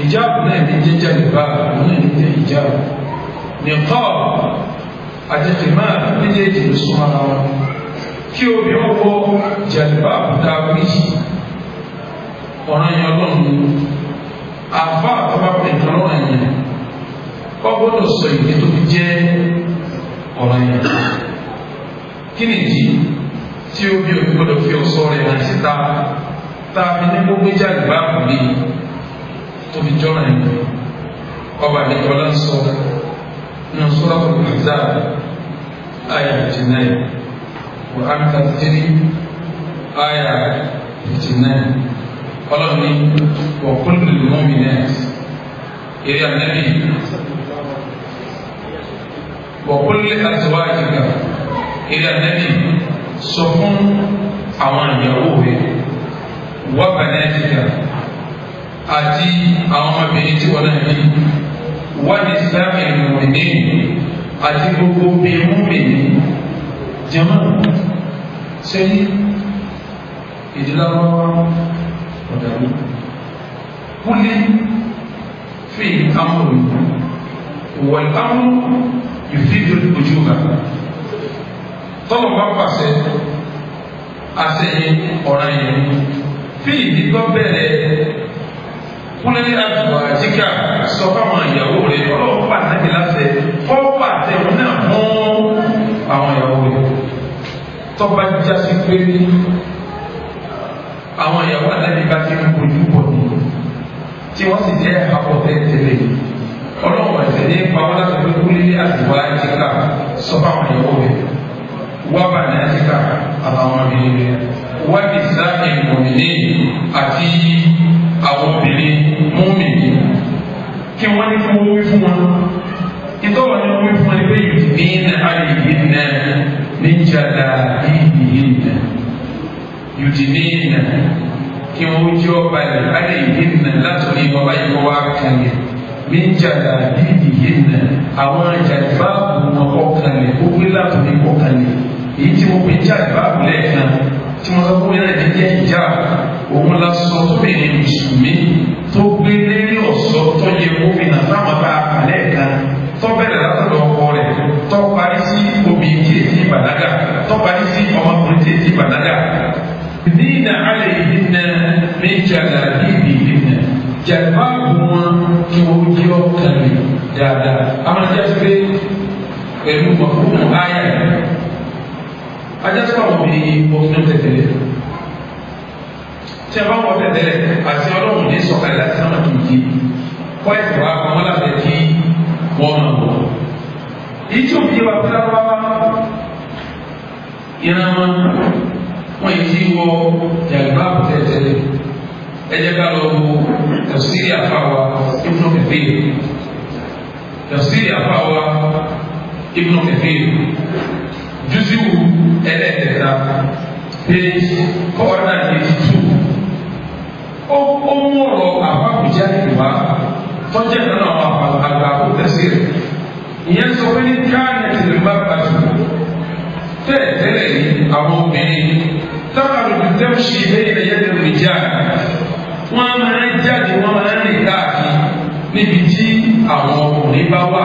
ìjáàbù náà ní jẹ́jà lè bá àwọn náà ní jẹ́ ìjáàbù nìkọ́ àjẹkìmá méjèèjì ló súnmọ́ ara wọn kí omi ọwọ́ jàlùbá àbúdá wíjì ọ̀ràn yẹn ọlọ́run àfa àtọ́bá pè ní ọlọ́run yẹn kọ́ gbọ́dọ̀ sọ ìdí tó fi jẹ́ ọ̀ràn yẹn kí ni ìdí tí omi ò gbọ́dọ̀ fi ọ̀ṣọ́ rẹ̀ hàn síta tá a fi ní gbogbo jàlùbá àbúlé tó fi jọ́ràn yẹn ọba àdéjọ́lá ń sọ nínú Suratul Ahzab àyà 59 Quran 33 àyà 59 ọlọ́ni wa qul lil mu'minat eré ànábì wa qul li azwajika eré ànábì sọ fún àwọn ìyàwó rẹ̀ wa banatika àti àwọn ọmọbìnrin tí wọ́n náà ní wa nisa'il mu'minin àti gbogbo bí mu'minin jama sẹ́yìn ìdíláwọ́ ọ̀dàlú kúlé fi amúrù wọ̀l amúrù yùfídù ojúbà àṣẹyìn ọ̀ràn yẹn fi ìdígbọ́ bẹ̀rẹ̀ kúlẹ̀ àdùgbò àjíkà sọ fáwọn ìyàwó rẹ̀ ọlọ́run pàtàkì láti fọ́ọ̀pù àtẹ̀wọ̀n náà fún àwọn ìyàwó rẹ̀ tọ́ba jásí pé àwọn ìyàwó àdáni bá ti ń bójú bọ̀ ní tí wọ́n sì jẹ́ àpọ̀ tẹ́tẹ́lẹ̀ ọlọ́run ẹ̀sẹ̀ ní ipa wọn láti pé kúlẹ̀ àdùgbò àjíkà sọ fáwọn ìyàwó rẹ̀ wá bà ní àjíkà àtàwọn obìnrin rẹ̀ wá ní sáà ìmọ̀mìnì àti àwọn obìnrin mọ́mìnì kí wọ́n ní fún owó fún wọn ìtọ́wọ́ ní owó fún wọn ní pé yudnina alayhinna min jalabibihinna yudnina kí wọ́n jẹ́ ọba rẹ̀ alayhinna látòrí ọba yìí wọ́n wá kalẹ̀ min jalabibihinna àwọn jàdìbáàbù wọn kọ́ kalẹ̀ ó gbé látòrí kọ́ kalẹ̀ èyí tí wọ́n pè jàdìbáàbù lẹ́ẹ̀kan tí wọ́n sọ fún yẹn náà jẹ́ ìjà òun la sọ tó bẹ̀rẹ̀ mùsùlùmí tó gbé lérí ọ̀sọ́ tó yẹ gómìnà táwọn bá àlẹ́ kan tó bẹ̀rẹ̀ látọ̀dọ̀ ọkọ rẹ̀ tó parí sí obìnrin tí èsì ìbàdàgà tó parí sí ọmọkùnrin tí èsì ìbàdàgà. nínà alẹ́ yìí nà méjì àgàdì ìbí nà jàdùbá wọn kí wọ́n jẹ́ ọ̀kàlẹ̀ dáadáa. àwọn ajá ti pé pẹ̀lú mọ̀fúnmọ̀ áyà ajá tó àwọn obìnrin òfin tẹ̀tẹ̀lẹ̀ tí a bá wọ tẹ̀tẹ̀lẹ̀ àti ọlọ́run ní sọ̀kalẹ̀ láti sáwọn tó yé kọ́ ẹ̀sìn wa kọ́ wọn láti kí wọ́n máa wọ̀. èyí tí òbí wa fúnra wá ìran wọn yìí ti wọ jàgbá tẹ̀tẹ̀lẹ̀ ẹ jẹ́ ká lọ wo tafsiri àfáwa Ibn Kathir tafsiri àfáwa Ibn Kathir juziwu ẹlẹ́ẹ̀kẹta page 482 ó mú ọ̀rọ̀ àbábùjá ìwà tọ́jú ẹ̀rọ náà àgbà kó tẹ̀sí rẹ̀ ìyẹn sọ pé ní káàní ti lè má bàtú tẹ́lẹ̀ ní àwọn obìnrin tábàlù tó tẹ́wọ́sì lẹ́yìn ẹ̀yẹ́ lè rìn já wọ́n máa ń jáde wọ́n máa ń rìn káàkiri níbi tí àwọn ọkùnrin bá wà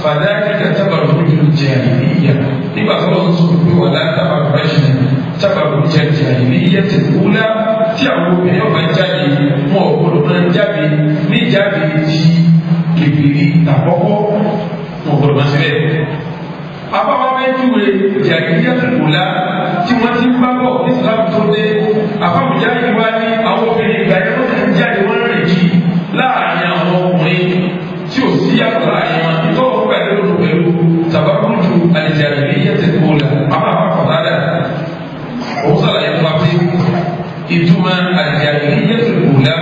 fàdákìkà tábàlù lójú jẹ́ àìníyà nígbà tó lọ́n sọ pé wọ́n láti tábàlù rẹ́ṣin tábàlù jẹ́ àìníyà ti kúlá tí àwọn obìnrin ọba jáde wọn ò gbọdọ̀ máa jáde ní jáde tí kébìrì tàkọ́kọ́ wọn ò gbọdọ̀ máa ṣe bẹ́ẹ̀. àbáwá bẹ́ẹ̀ júwe jàdíyà ti kúlá tí wọ́n ti ń bá bọ̀ ní ìsìlámù tó dé àbáwùjá yìí wá ní àwọn obìnrin ìgbà yẹn wọ́n ti ń jáde wọ́n rìn jì láàrin àwọn ọkùnrin tí ò sí yàtọ̀ láàrin wọn ìtọ́wọ́ pẹ̀lú tàbákùjù àlìjàdíyà ti kúlá àbáwá kọ̀ọ̀dá òun sàlàyé fún wa pé ìtumọ̀ àlìjàdíyà ti kúlá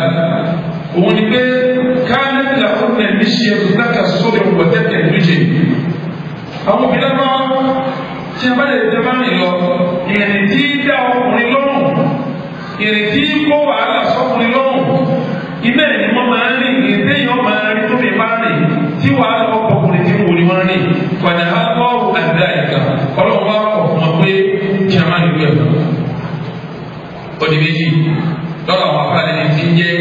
òun ni pé káàní la fún mi ní ṣe ẹ̀dùndáka sórí wọ̀tẹ́tẹ̀ méje àwọn obìnrin bá tí a bá lè tẹ́ bá rìn lọ ìrìn tí dá ọkùnrin lọ́rùn ìrìn tí kó wàhálà sọ́kùnrin lọ́rùn ibẹ̀ ni wọ́n máa ń rìn ìrìn téèyàn máa rìn tó fi bá rìn tí wàhálà ọkùnrin tí wò ni wọ́n rìn padà á lọ́rù àdá ìka ọlọ́run wá kọ̀ fún wọn pé kí a má nílò ẹ̀fọ́ ọdí méjì lọ́dọ̀ àwọn afáàlẹ́ ni ti ń jẹ́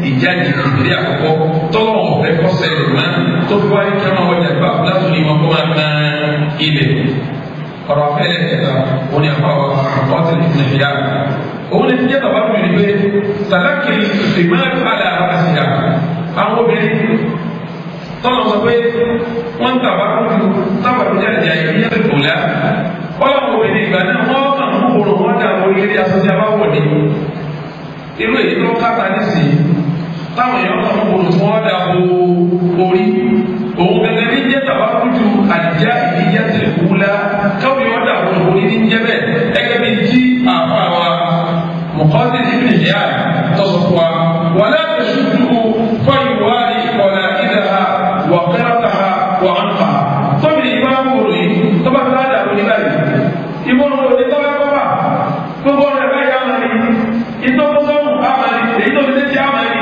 ìjáde ìdílé àkọ́kọ́ tọ́lọ́ ọ̀fẹ́ kọ́sẹ̀ rẹ̀ máa tó fi wáyé kí wọ́n wọlé àgbà látòlí wọn kó máa tán ilẹ̀ ọ̀rọ̀ afẹ́lẹ́ kẹta òun ni àfáwà ọ̀tẹ̀ ìpínlẹ̀ òun ni ti jẹ́ bàbá mi rí pé sàlákìlì ìmáàlú àlà àṣìyà àwọn obìnrin tọ́lọ̀ sọ pé wọ́n ń tàbá kúndù tábàdù jáde àyè ní ẹ̀sìn kò lá ọlọ́run obìnrin ìgbà náà wọ́n kàn ń kúrò wọ́n dà wọ́n ilé aṣọ tí a bá wọ̀ ní irú èyí tó káta nísìnyí táwọn èèyàn kan ń kúrò tí wọ́n dà bo orí òun gẹ́gẹ́ ní jẹ́ tàbá kúndù àdìjá ìdíyẹ tẹ̀ kúlá káwọn èèyàn dà wọ́n orí ní jẹ́ bẹ́ẹ̀ ẹgẹ́ bí tí àfa wa mọ̀kọ́sí ìbí nìyá tọ́sọ̀ fún wa wàlá tẹ̀sùdù fọ́yìnwárí ọ̀nà ìdáha wà kẹ́rọ̀tàha wà ánfà tóbi ìbá wòrò yìí tó bá fẹ́ dà lórí báyìí ìbọn òde tó bá kọ́fà gbogbo rẹ̀ báyìí àmàlì ìtọ́kọ́sọ́nù àmàlì èyí tó fi tẹ́tí àmàlì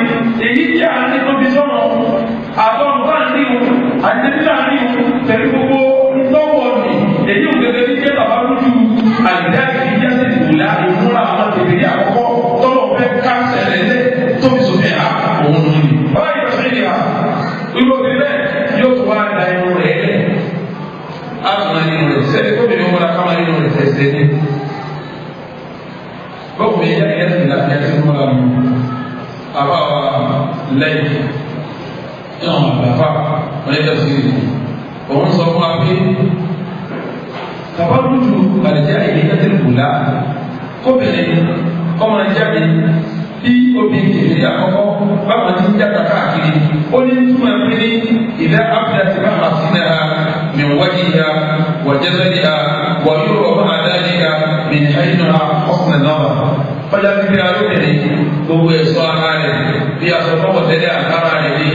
èyí tí a ní tóbi sọ́nà àtọ́nù bá ń rí wọn àti tẹ́tí náà rí wọn pẹ̀lú gbogbo ìtọ́wọ̀ ni èyí ò gẹ́gẹ́ bí jẹ́ bàbá lójú àlìdá ìdíjẹ́ sí ìwòlá ìmúra àwọn tèbèrè àkọ́kọ́ tọ́lọ̀ fẹ́ káńsẹ̀ lẹ́lẹ́ tóbi sófin à òun nù ní. bàbá yìí lọ sí ìyá irú obìnrin bẹ́ẹ̀ yóò tún wá da irun rẹ̀ lẹ̀ á tún wá nínú rẹ̀ sẹ́ni tóbi ní wọn ká máa nínú rẹ̀ tẹ̀sẹ̀ ní. àbá wa lẹ́yìn náà àbáfà wọ́n yẹ kẹ́sì òun sọ fún wa pé tàbátútù àlejò àìlè kẹ́tẹ́lì kùlá kóbìnrin ọmọ ìjáde tí obìnrin kìíní àkọ́kọ́ báwọn ti ń játa káàkiri ó ní túmọ̀ pé ní ìdá abúlé ti bá àfihàn ha mìwájú ha wàjẹ́sẹ́lì ha wàyúrò ọmọ àdáyé ha mìhàínú ha ọ̀sán náà ọjà ti fi alóbìnrin gbogbo ẹ̀ṣọ́ ara rẹ̀ bí aṣọ tọwọ́ tẹ́lẹ̀ àkàrà rẹ̀ ní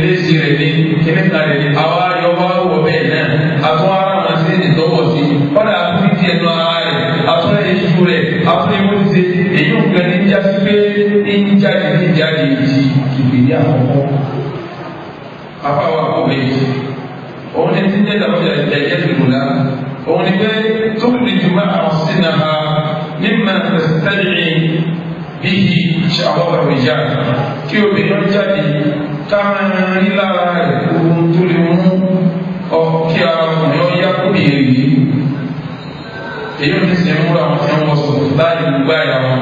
lẹ́sì rẹ̀ ní kíníkà rẹ̀ ní àwa ayọ̀wá wọ̀ bẹ́ẹ̀ náà àtún ara wọn sí ìtọ́wọ̀ sí kọ́dà àtúntì ti ẹnu ara rẹ̀ àtún ẹ̀ṣù rẹ̀ àtún ẹ̀wọ́ ti ṣe èyí ò gbẹ ní jásí pé ní jáde ti ìgbéyà àkọ́kọ́ afáwà kò méjì òun ní ti ń jẹ́ dàbọ̀jà ìjẹ́ ìgbòlá òun ní pé tó lè jùmọ̀ àwọn sínú ha mímọ̀ tẹ̀sítẹ́lì bíi ṣàwọ́pọ̀ ìjà kí obìnrin jáde káàrin rí lára rẹ̀ ohun tó lè mú kí ara ọkùnrin ọ̀yá kó bèèrè èyí ò ní sin múra àwọn tí ń wọ sọ̀tọ̀ láì gbáyà wọn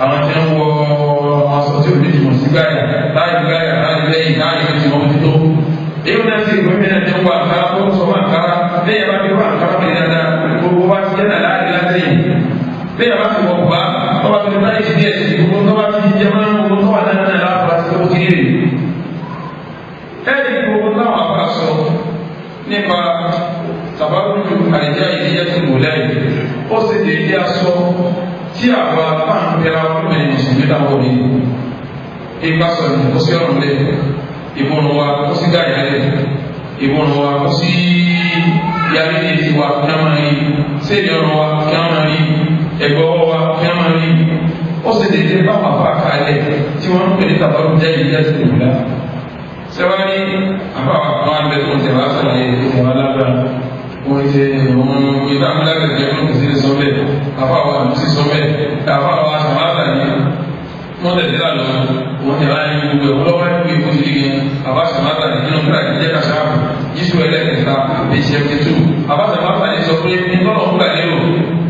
àwọn tí ń wọ aṣọ tí ò ní jùmọ̀ sí gbáyà láì gbáyà láì lẹ́yìn láì fi ti wọn tó èyí ò ní sin ìgbẹ́mí náà tí ń wọ àkàrà tó ń sọ wọn àkàrà lẹ́yìn bá fi wọ àkàrà pẹ̀lú dáadáa gbogbo wa ti jẹ́ nàlá àdé látẹ̀yìn lẹ́yìn bá fi wọ bùbá tó bá fi lè láì ṣe díẹ̀ sí gbogbo tó bá fi jẹ máa ń gbogbo tó wà dáadáa láàbù àti tó kiri rè ẹ̀ẹ́dì gbogbo táwọn afá sọ nípa tàbátútù àìjá ìdíyẹ tó wò lẹ́yìn ó sì lè dí aṣọ tí àwa pàǹpẹ́ra ọmọbìnrin mùsùlùmí dáwọ́ ní ipa sọ̀rọ̀ kó sí ọ̀rùn lẹ̀ ìbọn wa kó sí gáyà lẹ̀ ìbọn wa kó sí yàrá ní ti wa kí a máa rí séèdì ọ̀rùn wa kí a máa rí ẹ̀gbọ́ wa kí a máa rí ó sì lè dé báwọn afá kalẹ̀ tí wọ́n ń pè ní tàbátútù ìdíyẹ tó wò lá sẹ́wárí àbá àwọn abẹ́tún tẹ̀wá sọ̀rọ̀ ìtẹ̀wá lágbára wọ́n ṣe ohun ìdámúlágbèjì ẹ̀kọ́ kìí sí sọ́bẹ̀ àfáwà sí sọ́bẹ̀ àfáwà sàmátà ní wọ́n tẹ̀sí lálọ́ wọ́n tẹ̀lá ní gbogbo ẹ̀wọ́n lọ́wọ́ ẹ̀kọ́ ìfún sí igi àbá sàmátà ní nínú kíra ìjẹ́ kàṣáàbù yíṣu ẹlẹ́kẹta èsì ẹ̀kẹtù àbá sàmátà ní sọ pé nítorí wọn gbà lérò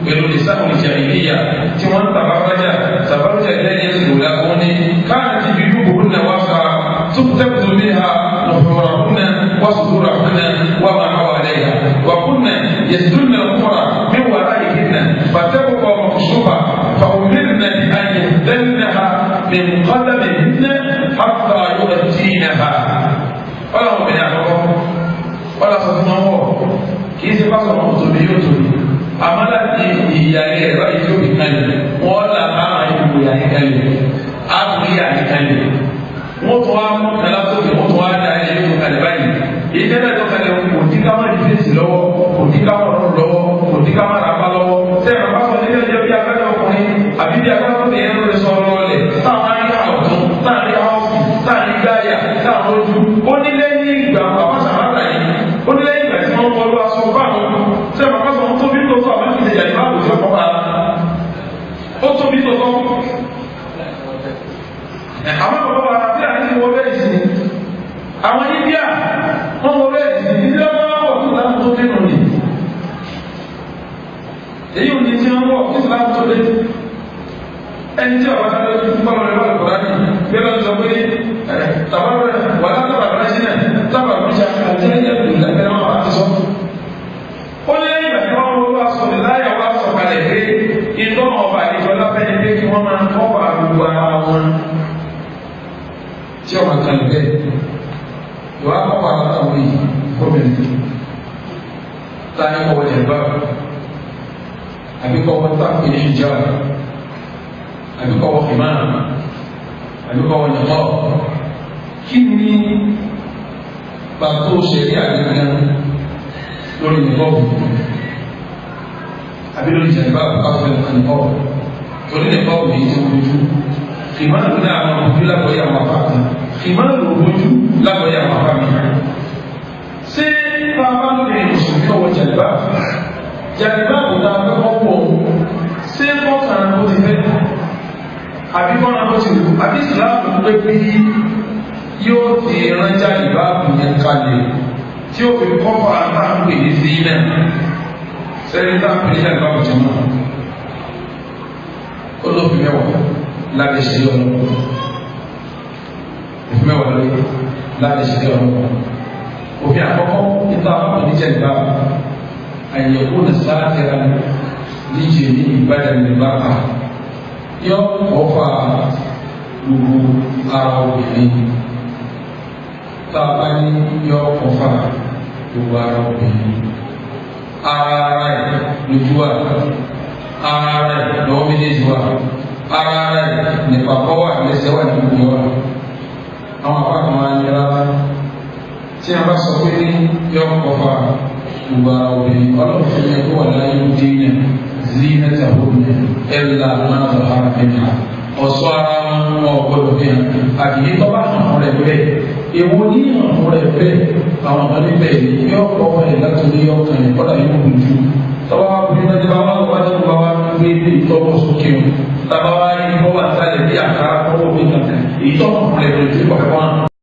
pẹ̀lú ìsáhùn ìjà ìléyà tí wọ́n ń tàbábájà tàbábájà lẹ́yìn ìṣòro lágbọ́n ní káàdì ti fi yúbò hùnà wá fa تكتبت منها نحورهن وصدورهن وما حواليها وكن يسدن القرى من ورائهن فتبقى مكشوفة فأمرن بأن يهدنها من قدمهن حتى يغطينها ولا هو من أحوال ولا صدناه كيف يفصل مطلوبيته أمالا إياه رأيه بكالي ولا ما يقول يعني كالي أبغي يعني كالي wọ́n tún wá mú kàlá sókè wọ́n tún wá dá ilé tó kalẹ̀ báyìí èyí tẹ́lẹ̀ tó kalẹ̀ kò dí ká má dìfẹ́sì lọ́wọ́ kò dí ká má rọrùn lọ́wọ́ kò dí ká má ràpá lọ́wọ́ sẹ́yìn bá sọ nílẹ̀ jẹ́ bí abẹ́rẹ́ ọkùnrin àbí bí abẹ́rẹ́ tó yẹn lórí sọ lọ́ọ̀lẹ̀ táwọn aríyá ọ̀tún táwọn aríyá ọ̀fù táwọn aríyá táwọn ojú ó ní lẹ́yìn ìgbà bàbá sàmátà yìí ó ní lẹ́yìn ìgbà tí wọ́n wọlé aṣọ báwọn sẹ́yìn bá sọ tó bí tó tó àbá ti ṣe yàrá ìbáàbò tí ó kọ́ ó tóbi tó tó àwọn bàbá wa bí àti wọ́n bẹ́ẹ̀ sí àwọn India wọ́n wọ́n bẹ́ẹ̀ sí ní ọmọ wọ̀ fún láti tó dé nùní èyí ò ní tí wọ́n wọ̀ fún láti tó dé ẹni tí àwọn adájọ́ tó fún báwọn ẹ̀rọ ìkọ̀lá ní bí wọ́n sọ pé tàbárẹ̀ wà látàbà bàrẹ́sì náà tábà bíjà àti ẹ̀yẹ ìlẹ̀kẹ́ wọn àti sọ ó ní lẹ́yìn ìgbà tí wọ́n wọ́n wá sọ láyà wá sọ kalẹ̀ pé ìtọ́nà ọba àdìjọ lábẹ́ni pé kí wọ́n máa ń kọ́ bá gbogbo ara wọn tí ọmọ kan lè bẹ́ẹ̀ ìwà àkọ́kọ́ àtàwọn yìí gómìnà táyé kọ́wọ́ jẹ̀mbá àbíkọ́wọ́ táàkì ní ìjà àbíkọ́wọ́ ìmáà àbíkọ́wọ́ nìkọ́ kí ni pàtó ṣẹ̀rí àgbẹ̀gbẹ̀ lórí nìkọ́ àbí lórí jẹ̀mbá àbíkọ́wọ́ nìkọ́ torí nìkọ́ yìí tí wọ́n lójú ìmáàlù ní àwọn òbí lágbọ̀ọ́yà àwọn afá kan ìmáàlù òbójú lágbọ̀ọ́yà àwọn afá mi. ṣé bàbá lóde mùsùlùmí ọwọ́ jàdìbá kò dáa pé wọ́n pọ̀ ṣé kọ́kàn ó ti fẹ́ àbí kọ́nà ó ti wù àbí ìsìláàmù pé bí yóò ti rán jàdìbá kò yẹn kalẹ̀ tí ó fi kọ́kọ́ àtàkùn èyí sí náà sẹ́ni tá a pè ní jàdìbá kò jẹ́ mọ́ ó ló fi mẹ́wàá lábẹ́ ìṣẹ̀lẹ̀ ọlọ́run òfin mẹ́wàá lórí lábẹ́ ìṣẹ̀lẹ̀ ọlọ́run òfin àkọ́kọ́ nípa àwọn oníjẹ̀gbá àyẹ̀wò ní sáàtẹ̀rà níjẹ̀ ní ìbàdàn nígbà kan yọ ọ̀fà gbogbo ara obìnrin tá a bá ní yọ ọ̀fà gbogbo ara obìnrin ara ẹ̀ lójú wa ara ẹ̀ lọ́wọ́ méjèèjì wa ara ẹ̀ nípa kọ́wà lẹ́sẹ̀ wà ní gbogbo wa àwọn apákan wa ní rárá tí a bá sọ pé ní yọ ọ̀fà gbogbo ara obìnrin ọlọ́run fún mi kó wà láyé dínà zinatahunna illa ma zahara minha ọ̀ṣọ́ ara wọn ọ̀gbọ́dọ̀ bí i àbí tó bá hàn rẹ̀ bẹ́ẹ̀ èwo ní hàn rẹ̀ bẹ́ẹ̀ àwọn ọmọdé bẹ́ẹ̀ ni yóò kọ́ ẹ̀ látòrí ọkàn ẹ̀ kọ́dà yóò wù jú tọ́wọ́ wá bí wọ́n ti bá wà wá tó bá wá gbé bí ìtọ́wọ́ sókè o tàbá wá rí bọ́ wà sálẹ̀ bí àkàrà kọ́wọ́ bí kankan ìtọ́wọ́ rẹ̀ bẹ́ẹ̀ tó kọ́ ẹ̀kọ́ hàn